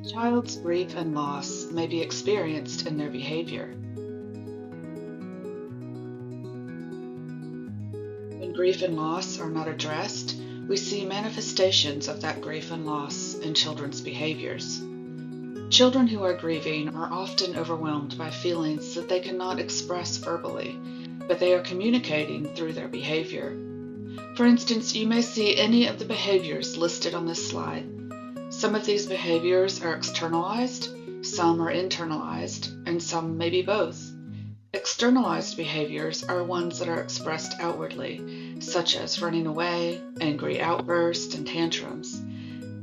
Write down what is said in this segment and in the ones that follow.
A child's grief and loss may be experienced in their behavior. When grief and loss are not addressed, we see manifestations of that grief and loss in children's behaviors. Children who are grieving are often overwhelmed by feelings that they cannot express verbally, but they are communicating through their behavior. For instance, you may see any of the behaviors listed on this slide. Some of these behaviors are externalized, some are internalized, and some may be both. Externalized behaviors are ones that are expressed outwardly, such as running away, angry outbursts, and tantrums.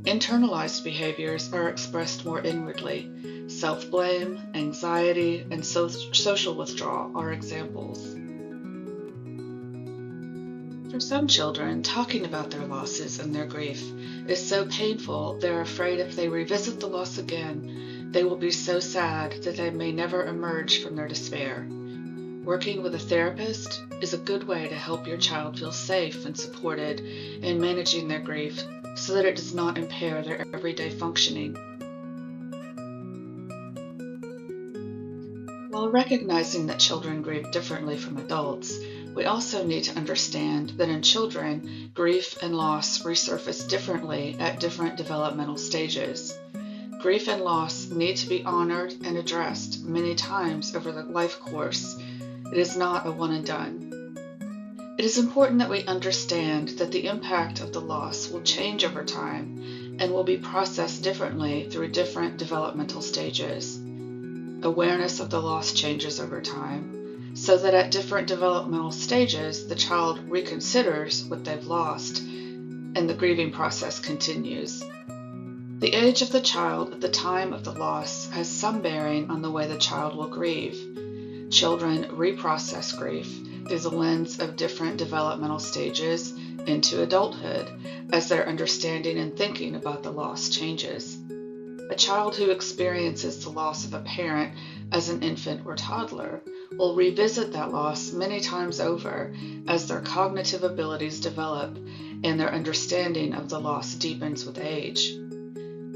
Internalized behaviors are expressed more inwardly. Self-blame, anxiety, and social withdrawal are examples. For some children, talking about their losses and their grief is so painful they're afraid if they revisit the loss again, they will be so sad that they may never emerge from their despair. Working with a therapist is a good way to help your child feel safe and supported in managing their grief so that it does not impair their everyday functioning. While recognizing that children grieve differently from adults, we also need to understand that in children, grief and loss resurface differently at different developmental stages. Grief and loss need to be honored and addressed many times over the life course. It is not a one and done. It is important that we understand that the impact of the loss will change over time and will be processed differently through different developmental stages. Awareness of the loss changes over time, so that at different developmental stages, the child reconsiders what they've lost, and the grieving process continues. The age of the child at the time of the loss has some bearing on the way the child will grieve. Children reprocess grief through the lens of different developmental stages into adulthood as their understanding and thinking about the loss changes. A child who experiences the loss of a parent as an infant or toddler will revisit that loss many times over as their cognitive abilities develop and their understanding of the loss deepens with age.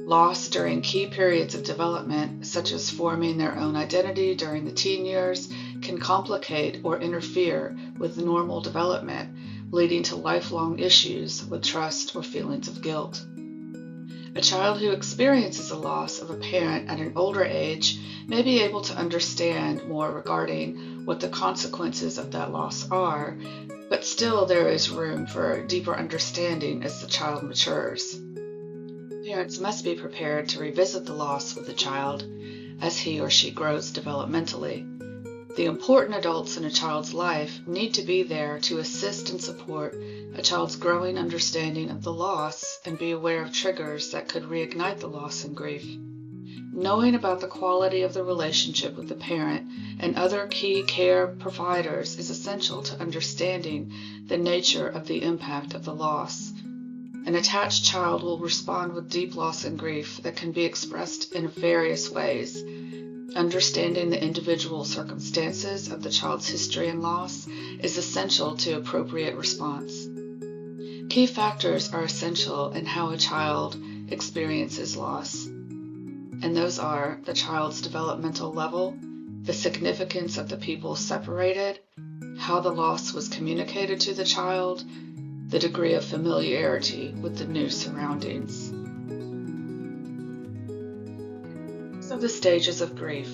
Loss during key periods of development, such as forming their own identity during the teen years, can complicate or interfere with normal development, leading to lifelong issues with trust or feelings of guilt. A child who experiences a loss of a parent at an older age may be able to understand more regarding what the consequences of that loss are, but still there is room for deeper understanding as the child matures. Parents must be prepared to revisit the loss with the child as he or she grows developmentally. The important adults in a child's life need to be there to assist and support a child's growing understanding of the loss and be aware of triggers that could reignite the loss and grief. Knowing about the quality of the relationship with the parent and other key care providers is essential to understanding the nature of the impact of the loss. An attached child will respond with deep loss and grief that can be expressed in various ways. Understanding the individual circumstances of the child's history and loss is essential to appropriate response. Key factors are essential in how a child experiences loss, and those are the child's developmental level, the significance of the people separated, how the loss was communicated to the child, the degree of familiarity with the new surroundings. So the stages of grief.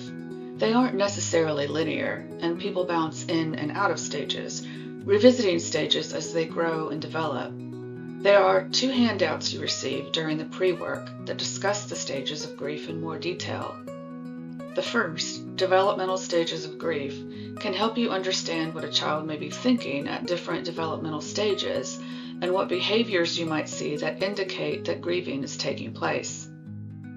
They aren't necessarily linear, and people bounce in and out of stages, revisiting stages as they grow and develop. There are 2 handouts you receive during the pre-work that discuss the stages of grief in more detail. The first, Developmental Stages of Grief, can help you understand what a child may be thinking at different developmental stages and what behaviors you might see that indicate that grieving is taking place.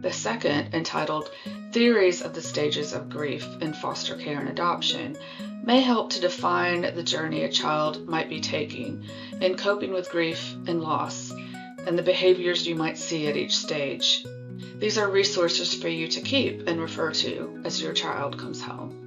The second, entitled Theories of the Stages of Grief in Foster Care and Adoption, may help to define the journey a child might be taking in coping with grief and loss, and the behaviors you might see at each stage. These are resources for you to keep and refer to as your child comes home.